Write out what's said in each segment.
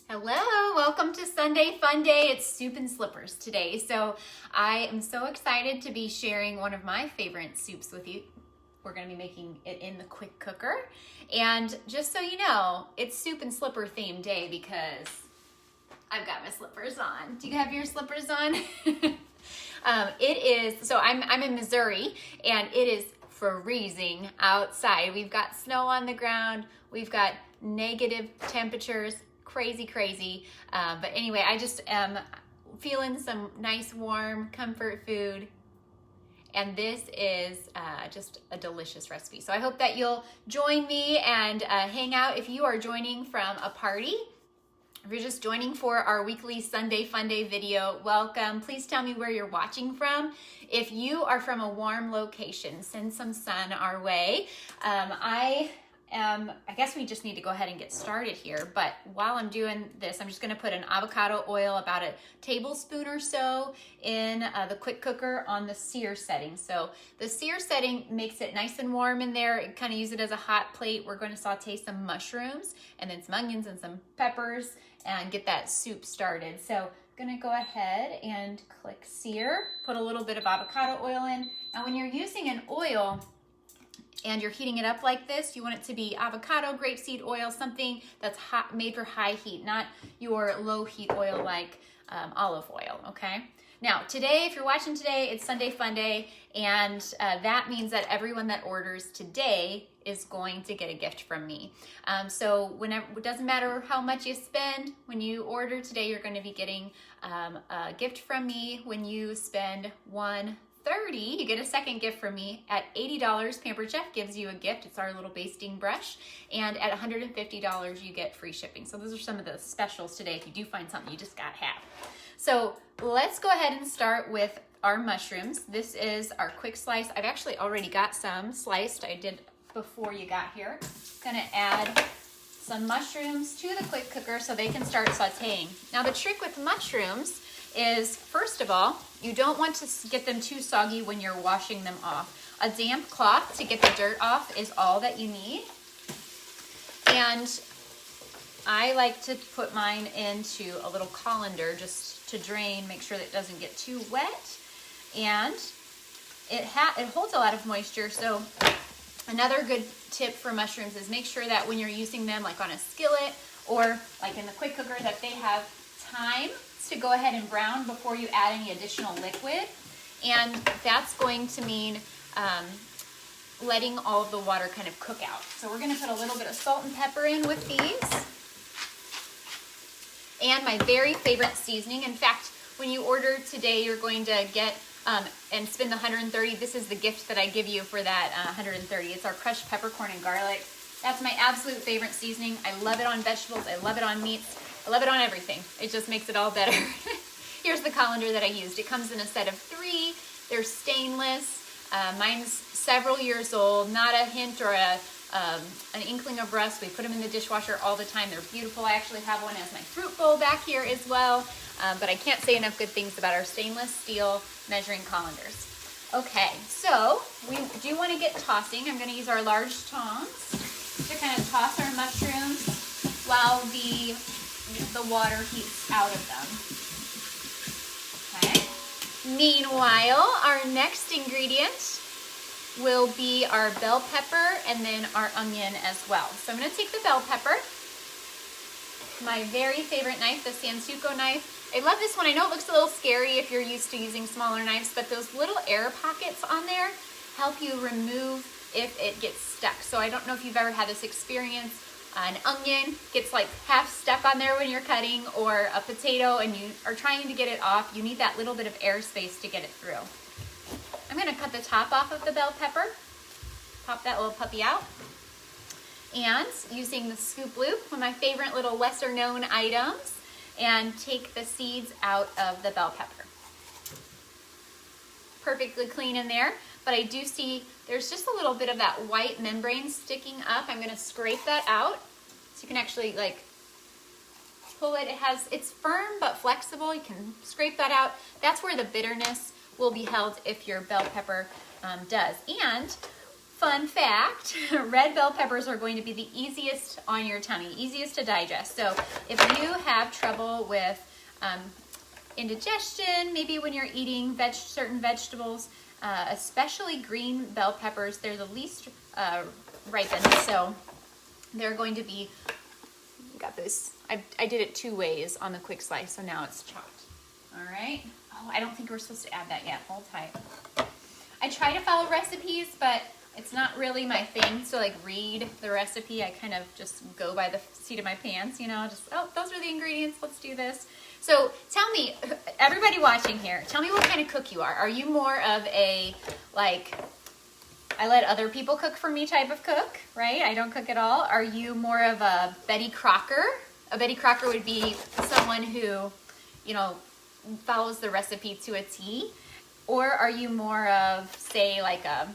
Hello, welcome to Sunday Fun Day. It's soup and slippers today. So I am so excited to be sharing one of my favorite soups with you. We're going to be making it in the quick cooker. And just so you know, it's soup and slipper themed day because I've got my slippers on. Do you have your slippers on? I'm in Missouri and it is freezing outside. We've got snow on the ground. We've got negative temperatures. Crazy. But anyway, I just am feeling some nice warm comfort food. And this is just a delicious recipe. So I hope that you'll join me and hang out. If you are joining from a party, if you're just joining for our weekly Sunday Fun Day video, welcome. Please tell me where you're watching from. If you are from a warm location, send some sun our way. I guess we just need to go ahead and get started here, but while I'm doing this, I'm just going to put an avocado oil, about a tablespoon or so, in the quick cooker on the sear setting. So the sear setting makes it nice and warm in there. Kind of use it as a hot plate. We're going to saute some mushrooms and then some onions and some peppers and get that soup started. So I'm going to go ahead and click sear, put a little bit of avocado oil in. Now when you're using an oil and you're heating it up like this, you want it to be avocado, grapeseed oil, something that's hot, made for high heat, not your low heat oil like olive oil, okay? Now, today, if you're watching today, it's Sunday Fun Day, and that means that everyone that orders today is going to get a gift from me. So it doesn't matter how much you spend, when you order today, you're going to be getting a gift from me. When you spend $130, you get a second gift from me. At $80, Pampered Chef gives you a gift. It's our little basting brush. And at $150, you get free shipping. So those are some of the specials today. If you do find something you just gotta have. So let's go ahead and start with our mushrooms. This is our quick slice. I've actually already got some sliced. I did before you got here. Gonna add some mushrooms to the quick cooker so they can start sauteing. Now the trick with mushrooms is, first of all, you don't want to get them too soggy when you're washing them off. A damp cloth to get the dirt off is all that you need. And I like to put mine into a little colander just to drain, make sure that it doesn't get too wet. And it holds a lot of moisture. So another good tip for mushrooms is make sure that when you're using them, like on a skillet or like in the quick cooker, that they have time to go ahead and brown before you add any additional liquid. And that's going to mean letting all of the water kind of cook out. So we're going to put a little bit of salt and pepper in with these. And my very favorite seasoning. In fact, when you order today, you're going to get and spend the $130. This is the gift that I give you for that $130. It's our crushed peppercorn and garlic. That's my absolute favorite seasoning. I love it on vegetables. I love it on meats. I love it on everything. It just makes it all better. Here's the colander that I used. It comes in a set of 3. They're stainless. Mine's several years old, not a hint or an inkling of rust. We put them in the dishwasher all the time. They're beautiful. I actually have one as my fruit bowl back here as well. But I can't say enough good things about our stainless steel measuring colanders. Okay, so we do want to get tossing. I'm going to use our large tongs to kind of toss our mushrooms while the water heats out of them. Okay. Meanwhile, our next ingredient will be our bell pepper and then our onion as well. So I'm going to take the bell pepper, my very favorite knife, the Sansuko knife. I love this one. I know it looks a little scary if you're used to using smaller knives, but those little air pockets on there help you remove if it gets stuck. So I don't know if you've ever had this experience. An onion gets like half stuck on there when you're cutting, or a potato and you are trying to get it off. You need that little bit of air space to get it through. I'm going to cut the top off of the bell pepper, pop that little puppy out, and using the scoop loop, one of my favorite little lesser known items, and take the seeds out of the bell pepper. Perfectly clean in there, but I do see there's just a little bit of that white membrane sticking up. I'm going to scrape that out so you can actually like pull it. It's firm but flexible. You can scrape that out. That's where the bitterness will be held if your bell pepper does. And fun fact, red bell peppers are going to be the easiest on your tummy, easiest to digest. So if you have trouble with indigestion, maybe when you're eating certain vegetables, especially green bell peppers, they're the least ripened. So they're going to be, got this, I did it 2 ways on the quick slice, so now it's chopped. All right. Oh, I don't think we're supposed to add that yet. Hold tight. I try to follow recipes, but it's not really my thing to like read the recipe. I kind of just go by the seat of my pants, you know, just, oh, those are the ingredients, let's do this. So tell me, everybody watching here, tell me what kind of cook you are. Are you more of a, like, I let other people cook for me type of cook, right? I don't cook at all. Are you more of a Betty Crocker? A Betty Crocker would be someone who, you know, follows the recipe to a T. Or are you more of, say, like a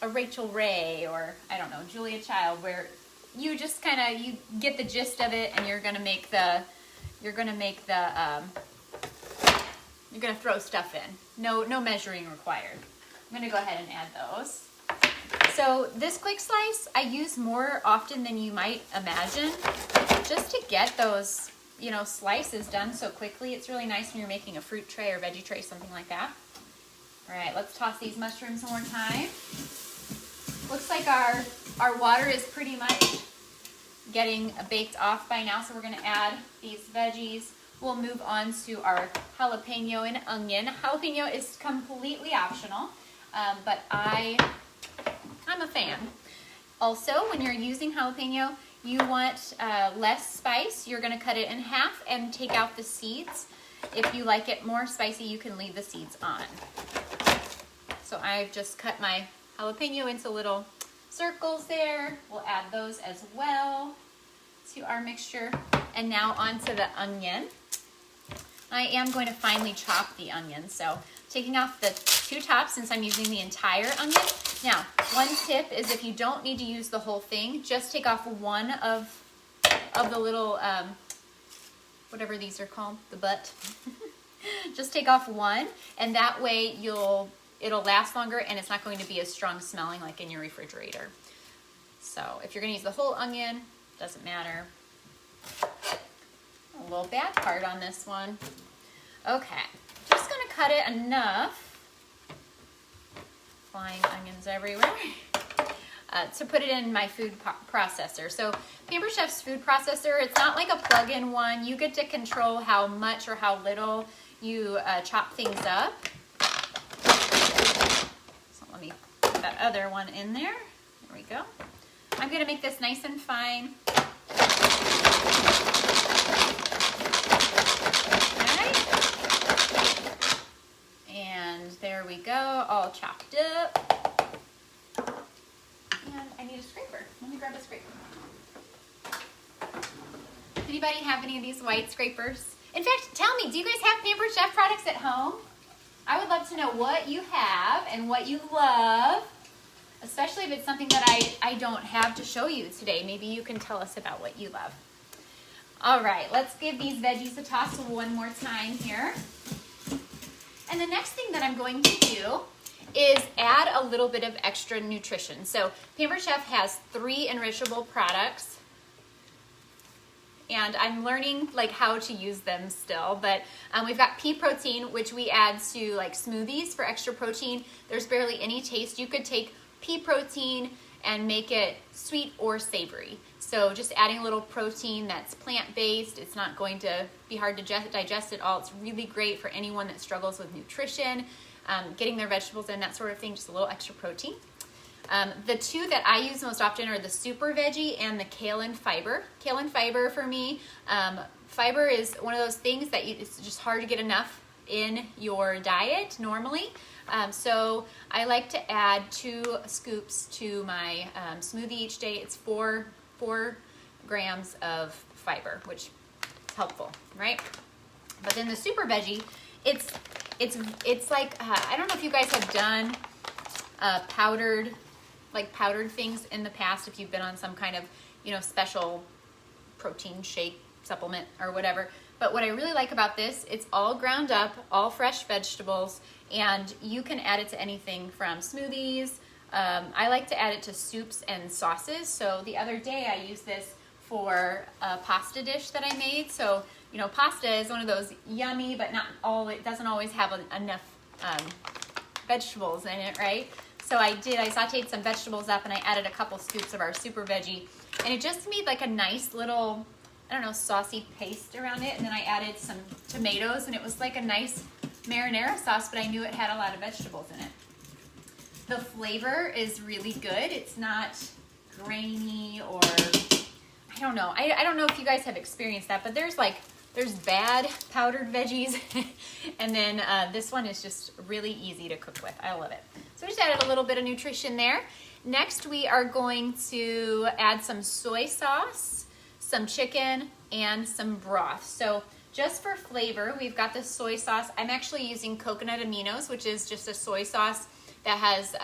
Rachel Ray, or I don't know, Julia Child, where you just kind of, you get the gist of it and you're gonna throw stuff in. No measuring required. I'm gonna go ahead and add those. So this quick slice I use more often than you might imagine, just to get those, you know, slices done so quickly. It's really nice when you're making a fruit tray or veggie tray, something like that. All right, let's toss these mushrooms one more time. Looks like our water is pretty much getting baked off by now, so we're gonna add these veggies. We'll move on to our jalapeno and onion. Jalapeno is completely optional, but I'm a fan. Also, when you're using jalapeno, you want less spice. You're gonna cut it in half and take out the seeds. If you like it more spicy, you can leave the seeds on. So I've just cut my jalapeno into little circles there. We'll add those as well to our mixture. And now onto the onion. I am going to finely chop the onion. So taking off the 2 tops since I'm using the entire onion. Now, one tip is if you don't need to use the whole thing, just take off one of the little, whatever these are called, the butt. Just take off one, and that way it'll last longer and it's not going to be as strong smelling like in your refrigerator. So if you're gonna use the whole onion, doesn't matter. A little bad part on this one. Okay, just gonna cut it enough, flying onions everywhere, to put it in my food processor. So Pampered Chef's food processor, it's not like a plug-in one. You get to control how much or how little you chop things up. So let me put that other one in there. There we go. I'm gonna make this nice and fine. And there we go, all chopped up. And I need a scraper. Let me grab a scraper. Anybody have any of these white scrapers? In fact, tell me, do you guys have Pampered Chef products at home? I would love to know what you have and what you love, especially if it's something that I don't have to show you today. Maybe you can tell us about what you love. All right, let's give these veggies a toss one more time here. And the next thing that I'm going to do is add a little bit of extra nutrition. So Pampered Chef has 3 enrichable products, and I'm learning like how to use them still, but we've got pea protein, which we add to like smoothies for extra protein. There's barely any taste. You could take pea protein and make it sweet or savory. So just adding a little protein that's plant-based, it's not going to be hard to digest at all. It's really great for anyone that struggles with nutrition, getting their vegetables in, that sort of thing, just a little extra protein. The 2 that I use most often are the Super Veggie and the Kale and Fiber. Kale and Fiber for me, fiber is one of those things that it's just hard to get enough in your diet normally. So I like to add 2 scoops to my smoothie each day. It's 4 grams of fiber, which is helpful, right? But then the Super Veggie, it's like I don't know if you guys have done powdered things in the past, if you've been on some kind of, you know, special protein shake supplement or whatever. But what I really like about this, it's all ground up, all fresh vegetables, and you can add it to anything from smoothies, I like to add it to soups and sauces. So the other day I used this for a pasta dish that I made. So, you know, pasta is one of those yummy, but not all, it doesn't always have enough vegetables in it, right? So I sauteed some vegetables up and I added a couple scoops of our super veggie, and it just made like a nice little, I don't know, saucy paste around it. And then I added some tomatoes and it was like a nice marinara sauce, but I knew it had a lot of vegetables in it. The flavor is really good. It's not grainy or, I don't know. I don't know if you guys have experienced that, but there's bad powdered veggies. And then this one is just really easy to cook with. I love it. So we just added a little bit of nutrition there. Next, we are going to add some soy sauce, some chicken, and some broth. So just for flavor, we've got the soy sauce. I'm actually using coconut aminos, which is just a soy sauce that has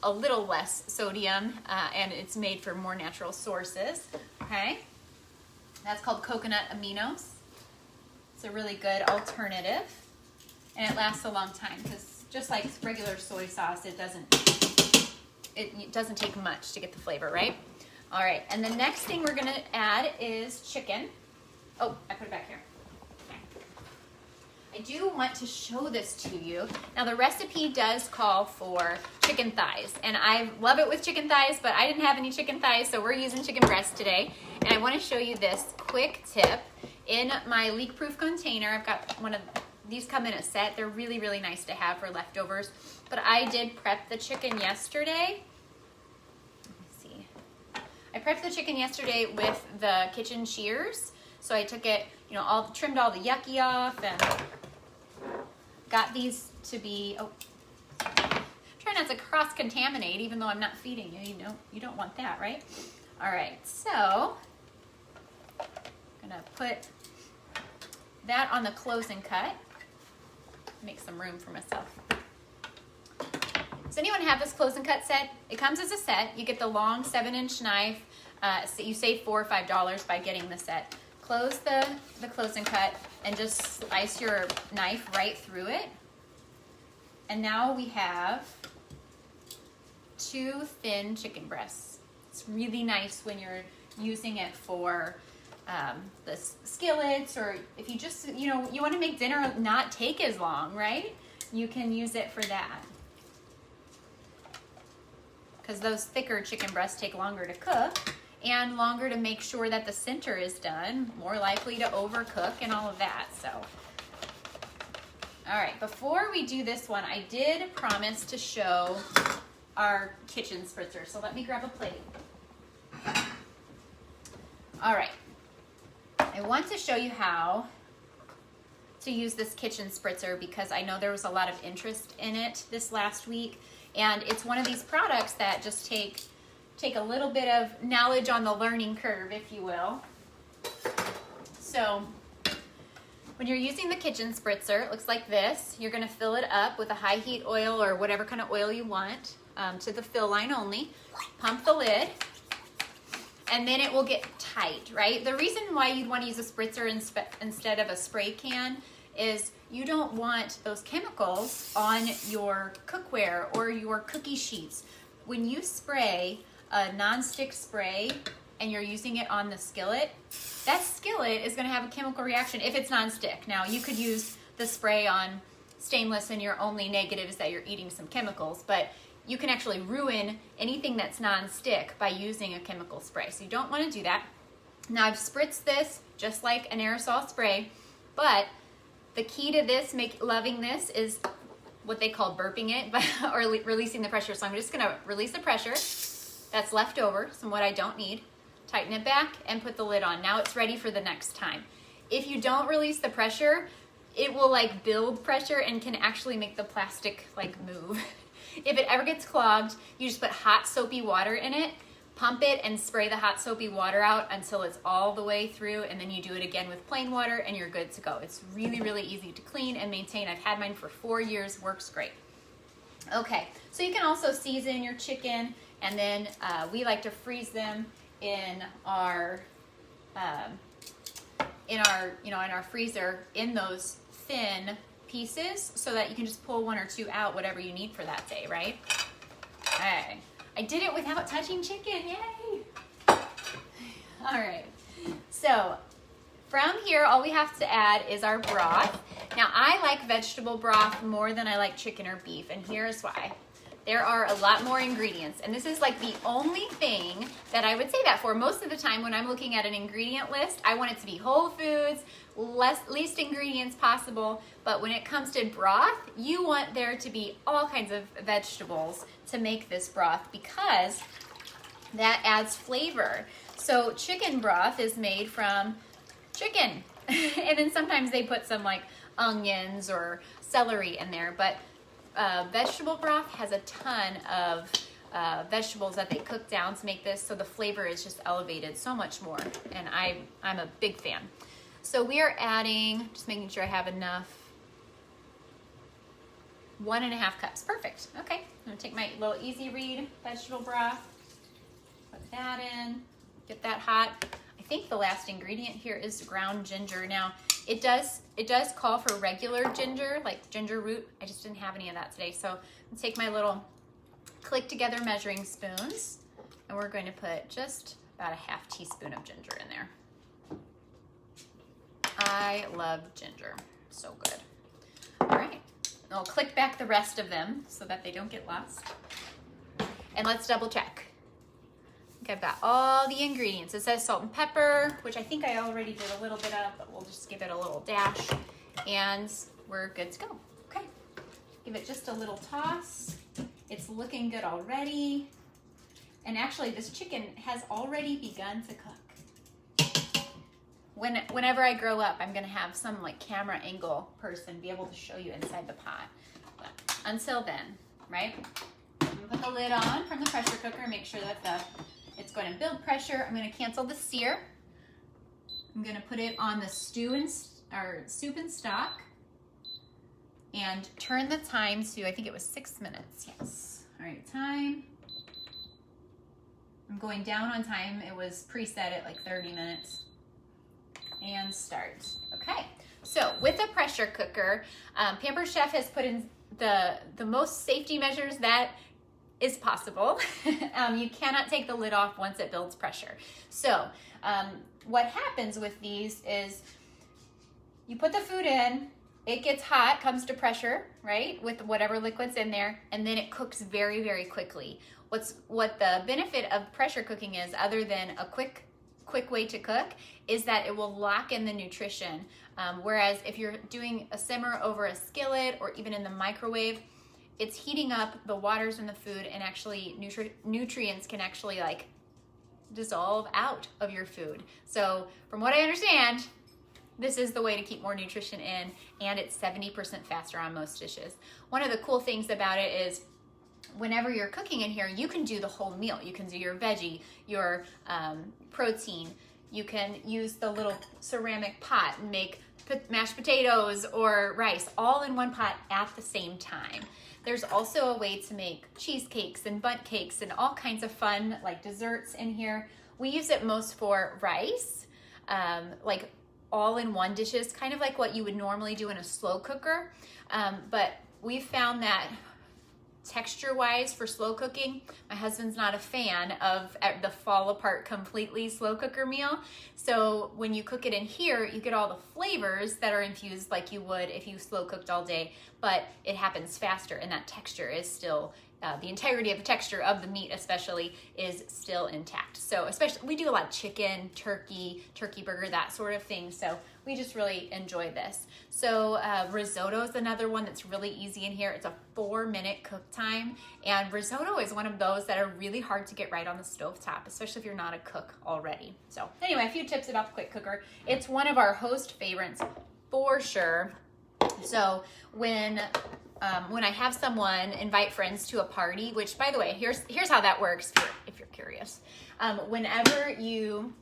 a little less sodium, and it's made from more natural sources, okay? That's called coconut aminos. It's a really good alternative, and it lasts a long time because just like regular soy sauce, it doesn't take much to get the flavor, right? All right, and the next thing we're gonna add is chicken. Oh, I put it back here. I do want to show this to you. Now the recipe does call for chicken thighs, and I love it with chicken thighs, but I didn't have any chicken thighs, so we're using chicken breast today. And I want to show you this quick tip. In my leak-proof container, I've got one of these, come in a set. They're really, really nice to have for leftovers. But I did prep the chicken yesterday. Let me see. I prepped the chicken yesterday with the kitchen shears. So I took it, you know, trimmed all the yucky off and got these to be, try not to cross-contaminate even though I'm not feeding you. You don't want that, right? All right, so I'm gonna put that on the close and cut. Make some room for myself. Does anyone have this close and cut set? It comes as a set. You get the long 7-inch knife. So you save $4 or $5 by getting the set. Close the close and cut and just slice your knife right through it. And now we have 2 thin chicken breasts. It's really nice when you're using it for the skillets, or if you just, you want to make dinner not take as long, right? You can use it for that. Because those thicker chicken breasts take longer to cook and longer to make sure that the center is done, more likely to overcook and all of that, so. All right, before we do this one, I did promise to show our kitchen spritzer, so let me grab a plate. All right, I want to show you how to use this kitchen spritzer because I know there was a lot of interest in it this last week, and it's one of these products that just take a little bit of knowledge on the learning curve, if you will. So when you're using the kitchen spritzer, it looks like this. You're gonna fill it up with a high heat oil or whatever kind of oil you want, to the fill line only. Pump the lid, and then it will get tight, right? The reason why you'd want to use a spritzer instead of a spray can is you don't want those chemicals on your cookware or your cookie sheets. When you spray a non-stick spray and you're using it on the skillet, that skillet is going to have a chemical reaction if it's non-stick. Now, you could use the spray on stainless and your only negative is that you're eating some chemicals, but you can actually ruin anything that's non-stick by using a chemical spray. So you don't want to do that. Now, I've spritzed this just like an aerosol spray, but the key to this, loving this, is what they call burping it, or releasing the pressure. So I'm just going to release the pressure that's left over, some what I don't need, tighten it back, and put the lid on. Now it's ready for the next time. If you don't release the pressure, it will like build pressure and can actually make the plastic like move. If it ever gets clogged, you just put hot soapy water in it, pump it, and spray the hot soapy water out until it's all the way through, and then you do it again with plain water and you're good to go. It's really, really easy to clean and maintain. I've had mine for 4 years, works great. Okay, so you can also season your chicken, and then we like to freeze them in our freezer in those thin pieces so that you can just pull 1 or 2 out, whatever you need for that day, right? Okay. I did it without touching chicken. Yay! All right. So from here, all we have to add is our broth. Now, I like vegetable broth more than I like chicken or beef, and here's why. There are a lot more ingredients, and this is like the only thing that I would say that for. Most of the time when I'm looking at an ingredient list, I want it to be whole foods, least ingredients possible, but when it comes to broth, you want there to be all kinds of vegetables to make this broth because that adds flavor. So chicken broth is made from chicken, and then sometimes they put some like onions or celery in there, but vegetable broth has a ton of vegetables that they cook down to make this, so the flavor is just elevated so much more, and I'm a big fan. So we are adding, just making sure I have enough, 1.5 cups. Perfect. Okay, I'm gonna take my little easy read vegetable broth, put that in, get that hot. I think the last ingredient here is ground ginger. Now, it does call for regular ginger, like ginger root. I just didn't have any of that today. So I'm gonna take my little click together measuring spoons, and we're going to put just about a 1/2 teaspoon of ginger in there. I love ginger, so good. All right, I'll click back the rest of them so that they don't get lost. And let's double check. I've got all the ingredients. It says salt and pepper, which I think I already did a little bit of, but we'll just give it a little dash, and we're good to go. Okay, give it just a little toss. It's looking good already. And actually, this chicken has already begun to cook. Whenever I grow up, I'm gonna have some like camera angle person be able to show you inside the pot. But until then, right? I'm gonna put the lid on from the pressure cooker and make sure that it's going to build pressure. I'm going to cancel the sear. I'm going to put it on the soup and stock, and turn the time to, I think it was 6 minutes. Yes. All right, time. I'm going down on time. It was preset at like 30 minutes. And start. Okay. So with a pressure cooker, Pampered Chef has put in the most safety measures that is possible. You cannot take the lid off once it builds pressure. So what happens with these is you put the food in, it gets hot, comes to pressure, right, with whatever liquid's in there, and then it cooks very, very quickly. What the benefit of pressure cooking is, other than a quick way to cook, is that it will lock in the nutrition. Whereas if you're doing a simmer over a skillet or even in the microwave, it's heating up the waters in the food, and actually nutrients can actually like dissolve out of your food. So from what I understand, this is the way to keep more nutrition in, and it's 70% faster on most dishes. One of the cool things about it is whenever you're cooking in here, you can do the whole meal. You can do your veggie, your protein. You can use the little ceramic pot and make mashed potatoes or rice all in one pot at the same time. There's also a way to make cheesecakes and bundt cakes and all kinds of fun like desserts in here. We use it most for rice, like all-in-one dishes, kind of like what you would normally do in a slow cooker. But we've found that texture-wise for slow cooking, my husband's not a fan of the fall apart completely slow cooker meal. So when you cook it in here, you get all the flavors that are infused like you would if you slow cooked all day, but it happens faster, and that texture is still, the integrity of the texture of the meat especially is still intact. So especially, we do a lot of chicken, turkey burger, that sort of thing. So we just really enjoy this. So risotto is another one that's really easy in here. It's a 4-minute cook time, and risotto is one of those that are really hard to get right on the stovetop, especially if you're not a cook already. So anyway, a few tips about the quick cooker. It's one of our host favorites for sure. So when I have someone invite friends to a party, which by the way, here's how that works if you're curious. Whenever you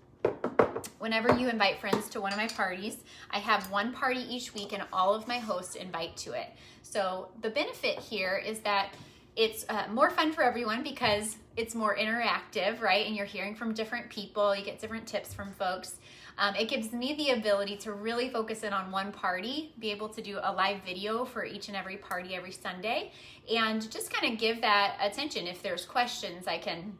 invite friends to one of my parties, I have one party each week, and all of my hosts invite to it. So the benefit here is that it's more fun for everyone because it's more interactive, right? And you're hearing from different people, you get different tips from folks. It gives me the ability to really focus in on one party, be able to do a live video for each and every party every Sunday, and just kind of give that attention. If there's questions, I can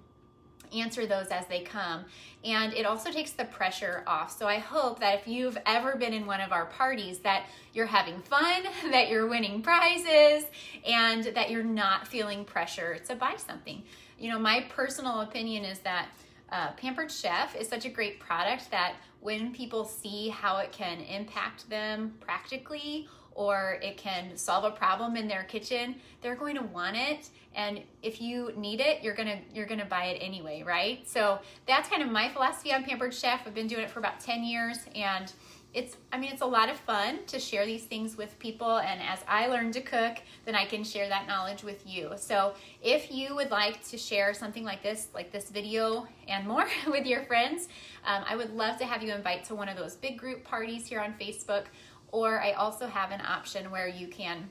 answer those as they come. And it also takes the pressure off. So I hope that if you've ever been in one of our parties, that you're having fun, that you're winning prizes, and that you're not feeling pressure to buy something. You know, my personal opinion is that Pampered Chef is such a great product that when people see how it can impact them practically, or it can solve a problem in their kitchen, they're going to want it. And if you need it, you're gonna buy it anyway, right? So that's kind of my philosophy on Pampered Chef. I've been doing it for about 10 years, and it's a lot of fun to share these things with people. And as I learn to cook, then I can share that knowledge with you. So if you would like to share something like this video and more with your friends, I would love to have you invite to one of those big group parties here on Facebook. Or I also have an option where you can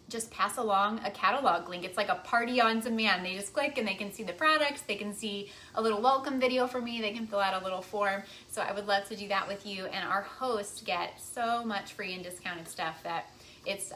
just pass along a catalog link. It's like a party on demand. They just click and they can see the products. They can see a little welcome video from me. They can fill out a little form. So I would love to do that with you. And our hosts get so much free and discounted stuff that it's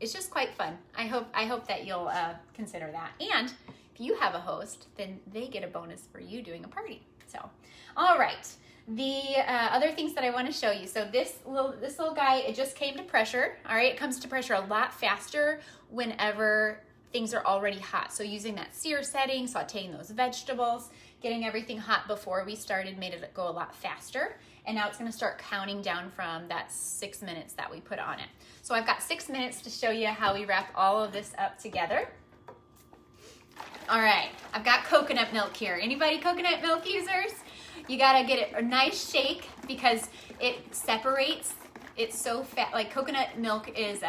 just quite fun. I hope that you'll consider that. And if you have a host, then they get a bonus for you doing a party. So, all right. The other things that I want to show you. So this little guy, it just came to pressure. All right, it comes to pressure a lot faster whenever things are already hot. So using that sear setting, sauteing those vegetables, getting everything hot before we started made it go a lot faster. And now it's going to start counting down from that 6 minutes that we put on it. So I've got 6 minutes to show you how we wrap all of this up together. All right, I've got coconut milk here. Anybody coconut milk users? You gotta get it a nice shake because it separates. It's so fat. Like coconut milk is,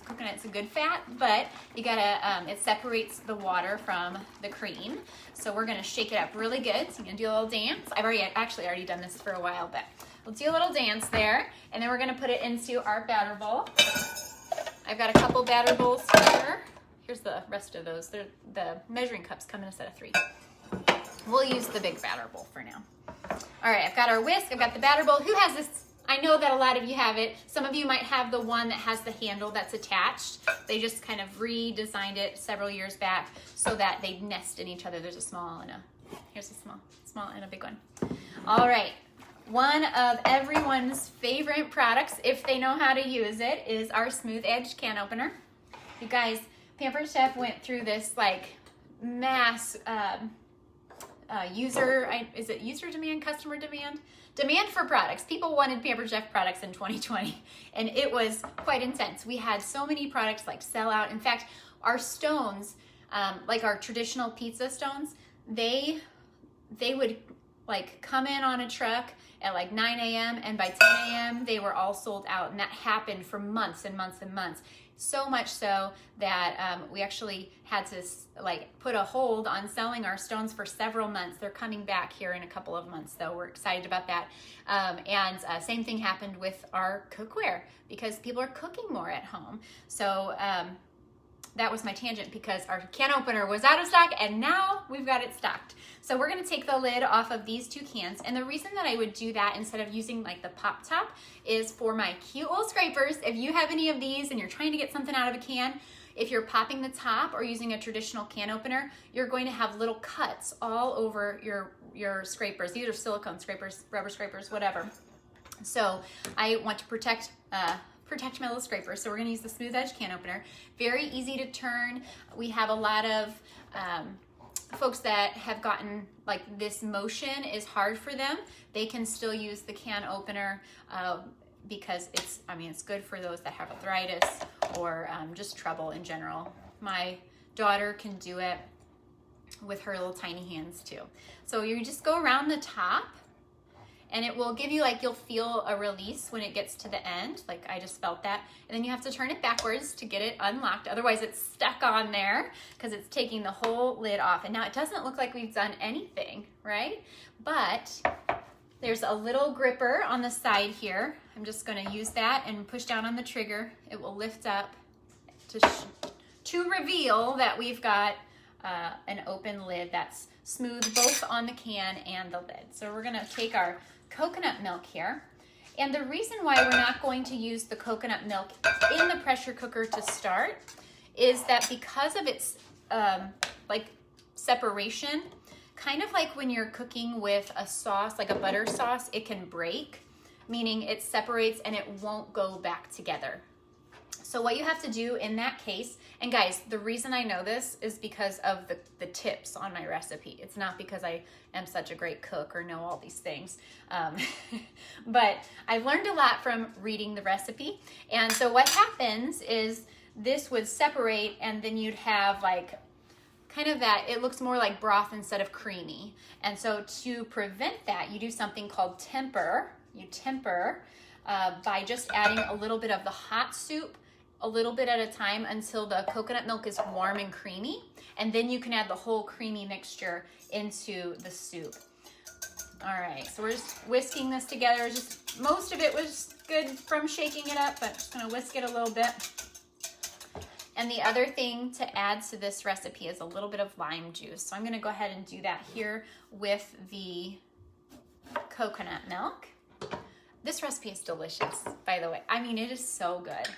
coconut's a good fat, but you gotta, it separates the water from the cream. So we're gonna shake it up really good. So I'm gonna do a little dance. I've already done this for a while, but we'll do a little dance there. And then we're gonna put it into our batter bowl. I've got a couple batter bowls here. Here's the rest of those. The measuring cups come in a set of 3. We'll use the big batter bowl for now. All right, I've got our whisk, I've got the batter bowl. Who has this? I know that a lot of you have it. Some of you might have the one that has the handle that's attached. They just kind of redesigned it several years back so that they nest in each other. There's a small and here's a small and a big one. All right, one of everyone's favorite products, if they know how to use it, is our smooth edge can opener. You guys, Pampered Chef went through this like mass is it user demand, customer demand? Demand for products. People wanted Pampered Chef products in 2020, and it was quite intense. We had so many products like sell out. In fact, our stones, like our traditional pizza stones, they would like come in on a truck at like 9 a.m. and by 10 a.m. they were all sold out, and that happened for months and months and months. So much so that we actually had to like put a hold on selling our stones for several months. They're coming back here in a couple of months, though. We're excited about that. Same thing happened with our cookware because people are cooking more at home. So that was my tangent because our can opener was out of stock and now we've got it stocked. So we're gonna take the lid off of these 2 cans. And the reason that I would do that instead of using like the pop top is for my cute little scrapers. If you have any of these and you're trying to get something out of a can, if you're popping the top or using a traditional can opener, you're going to have little cuts all over your scrapers. These are silicone scrapers, rubber scrapers, whatever. So I want to protect my little scraper. So we're gonna use the smooth edge can opener. Very easy to turn. We have a lot of folks that have gotten like this motion is hard for them. They can still use the can opener because it's good for those that have arthritis or just trouble in general. My daughter can do it with her little tiny hands too. So you just go around the top and it will give you like, you'll feel a release when it gets to the end. Like I just felt that. And then you have to turn it backwards to get it unlocked. Otherwise it's stuck on there because it's taking the whole lid off. And now it doesn't look like we've done anything, right? But there's a little gripper on the side here. I'm just gonna use that and push down on the trigger. It will lift up to reveal that we've got an open lid that's smooth both on the can and the lid. So we're gonna take our coconut milk here. And the reason why we're not going to use the coconut milk in the pressure cooker to start is that because of its like separation, kind of like when you're cooking with a sauce, like a butter sauce, it can break, meaning it separates and it won't go back together. So what you have to do in that case, and guys, the reason I know this is because of the tips on my recipe. It's not because I am such a great cook or know all these things. But I've learned a lot from reading the recipe. And so what happens is this would separate and then you'd have like kind of that, it looks more like broth instead of creamy. And so to prevent that, you do something called temper. You temper by just adding a little bit of the hot soup, a little bit at a time until the coconut milk is warm and creamy. And then you can add the whole creamy mixture into the soup. All right, so we're just whisking this together. Just most of it was good from shaking it up, but just gonna whisk it a little bit. And the other thing to add to this recipe is a little bit of lime juice. So I'm gonna go ahead and do that here with the coconut milk. This recipe is delicious, by the way. I mean, it is so good.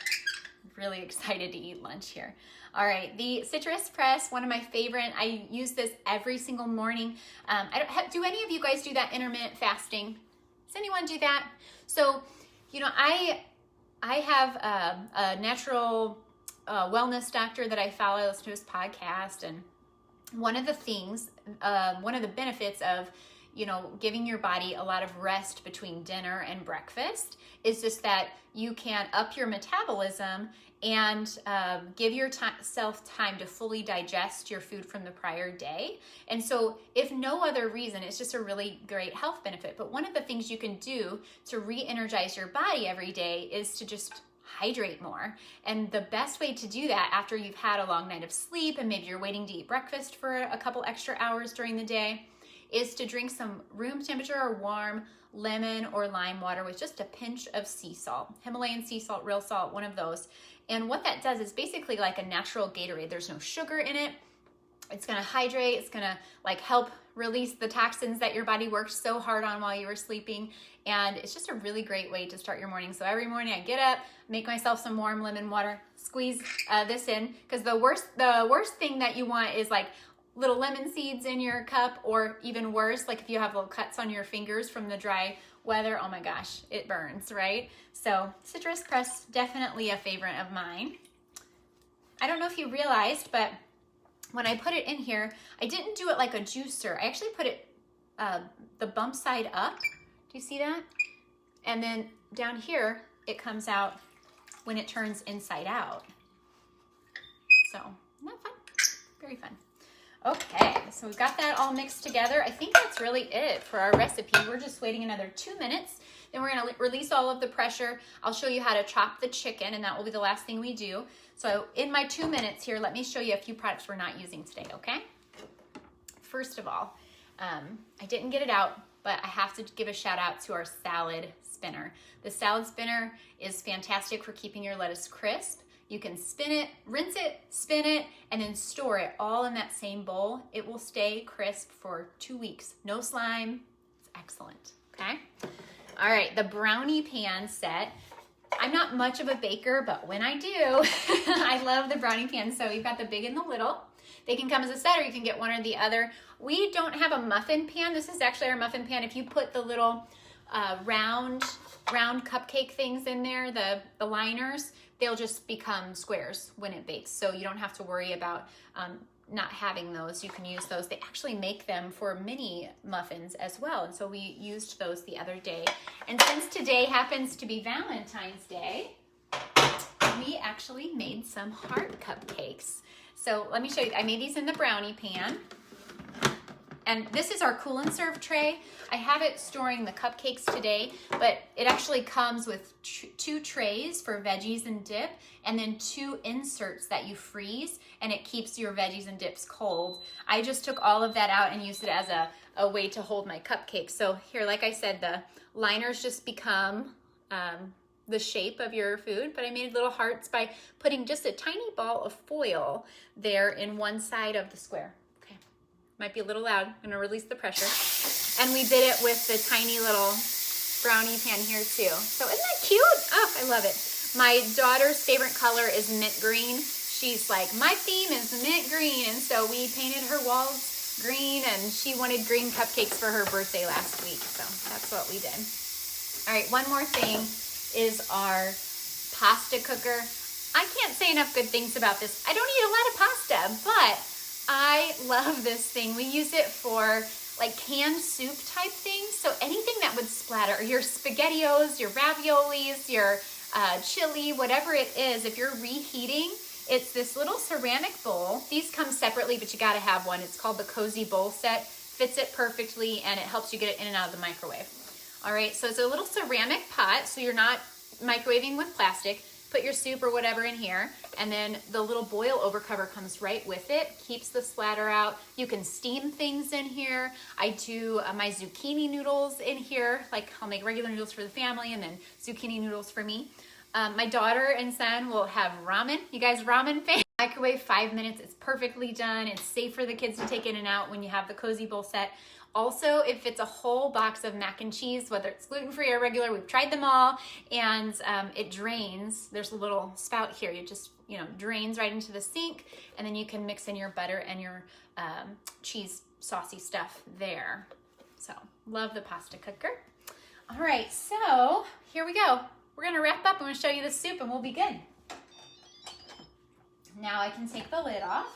Really excited to eat lunch here. All right, the citrus press, one of my favorite. I use this every single morning. Do any of you guys do that intermittent fasting? Does anyone do that? So, you know, I have a natural wellness doctor that I follow. I listen to his podcast, and one of the things, one of the benefits of, you know, giving your body a lot of rest between dinner and breakfast is just that you can up your metabolism and give yourself time to fully digest your food from the prior day. And so if no other reason, it's just a really great health benefit. But one of the things you can do to re-energize your body every day is to just hydrate more. And the best way to do that after you've had a long night of sleep and maybe you're waiting to eat breakfast for a couple extra hours during the day is to drink some room temperature or warm lemon or lime water with just a pinch of sea salt, Himalayan sea salt, real salt, one of those. And what that does is basically like a natural Gatorade. There's no sugar in it. It's gonna hydrate. It's gonna like help release the toxins that your body worked so hard on while you were sleeping. And it's just a really great way to start your morning. So every morning I get up, make myself some warm lemon water, squeeze this in, because the worst thing that you want is like little lemon seeds in your cup, or even worse, like if you have little cuts on your fingers from the dry weather, oh my gosh, it burns, right? So citrus press, definitely a favorite of mine. I don't know if you realized, but when I put it in here, I didn't do it like a juicer. I actually put it the bump side up. Do you see that? And then down here, it comes out when it turns inside out. So, isn't that fun? Very fun. Okay, so we've got that all mixed together. I think that's really it for our recipe. We're just waiting another 2 minutes. Then we're gonna release all of the pressure. I'll show you how to chop the chicken, and that will be the last thing we do. So in my 2 minutes here, let me show you a few products we're not using today, okay? First of all, I didn't get it out, but I have to give a shout out to our salad spinner. The salad spinner is fantastic for keeping your lettuce crisp. You can spin it, rinse it, spin it, and then store it all in that same bowl. It will stay crisp for 2 weeks. No slime. It's excellent, okay? All right, the brownie pan set. I'm not much of a baker, but when I do, I love the brownie pans. So you've got the big and the little. They can come as a set, or you can get one or the other. We don't have a muffin pan. This is actually our muffin pan. If you put the little round cupcake things in there, the liners, they'll just become squares when it bakes. So you don't have to worry about not having those. You can use those. They actually make them for mini muffins as well. And so we used those the other day. And since today happens to be Valentine's Day, we actually made some heart cupcakes. So let me show you. I made these in the brownie pan. And this is our cool and serve tray. I have it storing the cupcakes today, but it actually comes with 2 trays for veggies and dip, and then 2 inserts that you freeze, and it keeps your veggies and dips cold. I just took all of that out and used it as a way to hold my cupcakes. So here, like I said, the liners just become the shape of your food, but I made little hearts by putting just a tiny ball of foil there in one side of the square. Might be a little loud. I'm gonna release the pressure. And we did it with the tiny little brownie pan here too. So isn't that cute? Oh, I love it. My daughter's favorite color is mint green. She's like, my theme is mint green. And so we painted her walls green, and she wanted green cupcakes for her birthday last week. So that's what we did. All right, one more thing is our pasta cooker. I can't say enough good things about this. I don't eat a lot of pasta, but I love this thing. We use it for like canned soup type things. So anything that would splatter, your SpaghettiOs, your raviolis, your chili, whatever it is, if you're reheating, it's this little ceramic bowl. These come separately, but you gotta have one. It's called the Cozy Bowl Set. Fits it perfectly, and it helps you get it in and out of the microwave. All right, so it's a little ceramic pot, so you're not microwaving with plastic. Put your soup or whatever in here, and then the little boil over cover comes right with it, keeps the splatter out. You can steam things in here. I do my zucchini noodles in here, like I'll make regular noodles for the family and then zucchini noodles for me. My daughter and son will have ramen. You guys ramen fans? Microwave 5 minutes, it's perfectly done. It's safe for the kids to take in and out when you have the Cozy Bowl Set. Also, if it's a whole box of mac and cheese, whether it's gluten-free or regular, we've tried them all, and it drains. There's a little spout here. It just, drains right into the sink, and then you can mix in your butter and your cheese saucy stuff there. So, love the pasta cooker. All right, so here we go. We're gonna wrap up. I'm gonna show you the soup, and we'll be good. Now I can take the lid off.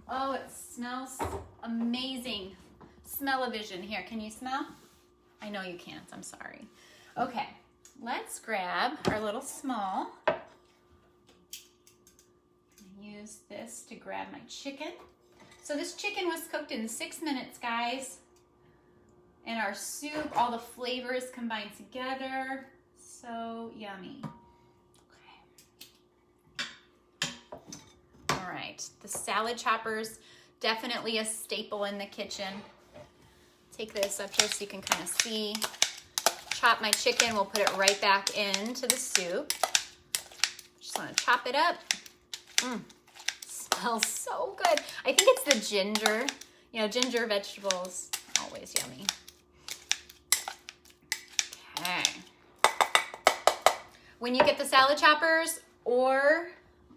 Oh, it smells amazing. Smell-o-vision here. Can you smell? I know you can't. I'm sorry. Okay, let's grab our little small. Use this to grab my chicken. So this chicken was cooked in 6 minutes, guys. And our soup, all the flavors combined together. So yummy. Okay. All right, the salad choppers, definitely a staple in the kitchen. Take this up here so you can kind of see. Chop my chicken, we'll put it right back into the soup. Just want to chop it up. Smells so good. I think it's the ginger. Ginger vegetables, always yummy. Okay. When you get the salad choppers or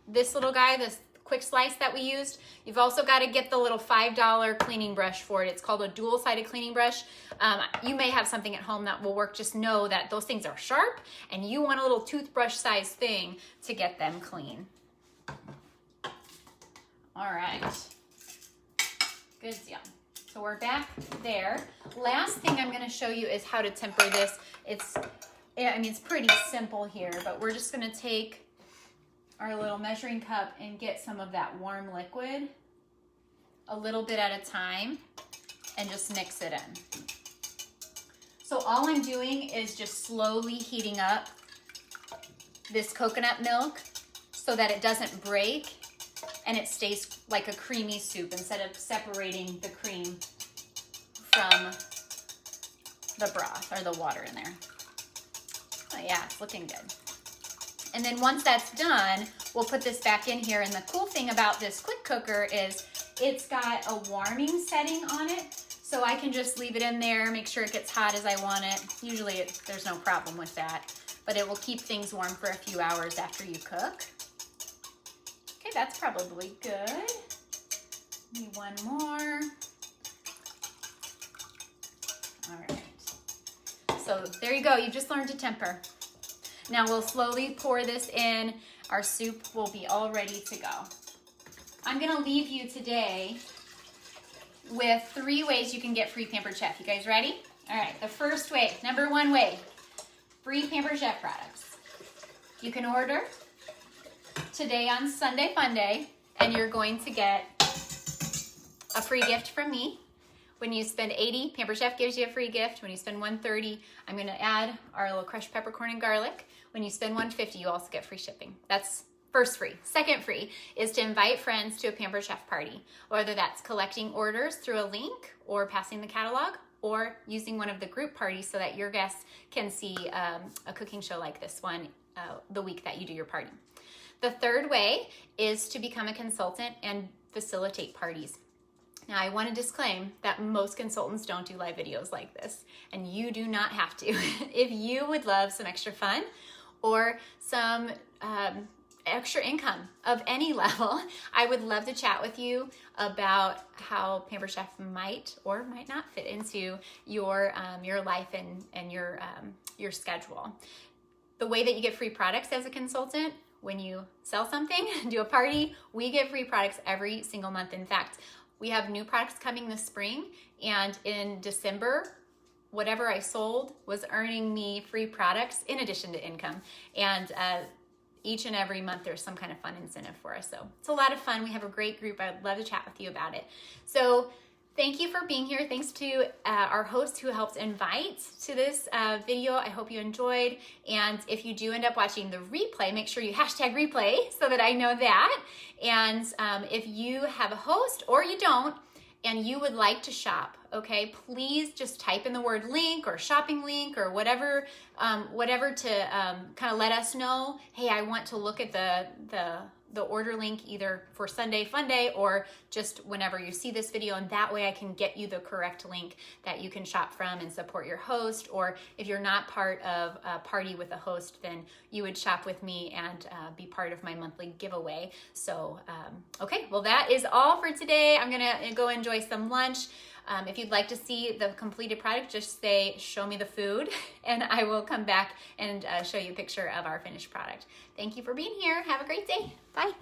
this little guy, this quick slice that we used, you've also got to get the little $5 cleaning brush for it. It's called a dual-sided cleaning brush. You may have something at home that will work. Just know that those things are sharp, and you want a little toothbrush-sized thing to get them clean. All right, good deal. So we're back there. Last thing I'm going to show you is how to temper this. It's pretty simple here, but we're just going to take our little measuring cup and get some of that warm liquid, a little bit at a time, and just mix it in. So all I'm doing is just slowly heating up this coconut milk so that it doesn't break and it stays like a creamy soup instead of separating the cream from the broth or the water in there. Oh yeah, it's looking good. And then once that's done, we'll put this back in here. And the cool thing about this quick cooker is it's got a warming setting on it. So I can just leave it in there, make sure it gets hot as I want it. Usually there's no problem with that, but it will keep things warm for a few hours after you cook. Okay, that's probably good. Maybe one more. All right. So there you go. You just learned to temper. Now we'll slowly pour this in. Our soup will be all ready to go. I'm gonna leave you today with 3 ways you can get free Pampered Chef. You guys ready? All right, the first way, number 1 way, free Pampered Chef products. You can order today on Sunday Funday, and you're going to get a free gift from me. When you spend $80, Pampered Chef gives you a free gift. When you spend $130, I'm gonna add our little crushed peppercorn and garlic. When you spend $150, you also get free shipping. That's first free. Second free is to invite friends to a Pampered Chef party, whether that's collecting orders through a link or passing the catalog or using one of the group parties so that your guests can see a cooking show like this one the week that you do your party. The third way is to become a consultant and facilitate parties. Now, I want to disclaim that most consultants don't do live videos like this, and you do not have to. If you would love some extra fun or some extra income of any level, I would love to chat with you about how Pampered Chef might or might not fit into your life and your schedule. The way that you get free products as a consultant, when you sell something, do a party, we get free products every single month. In fact, we have new products coming this spring, and in December, whatever I sold was earning me free products in addition to income. And each and every month there's some kind of fun incentive for us. So it's a lot of fun. We have a great group. I'd love to chat with you about it. So thank you for being here. Thanks to our host who helped invite to this video. I hope you enjoyed. And if you do end up watching the replay, make sure you hashtag replay so that I know that. And if you have a host or you don't, and you would like to shop, okay, please just type in the word link or shopping link or whatever to kind of let us know, hey, I want to look at the order link either for Sunday Funday or just whenever you see this video, and that way I can get you the correct link that you can shop from and support your host. Or if you're not part of a party with a host, then you would shop with me and be part of my monthly giveaway. So, okay, well, that is all for today. I'm gonna go enjoy some lunch. If you'd like to see the completed product, just say, show me the food, and I will come back and show you a picture of our finished product. Thank you for being here. Have a great day. Bye.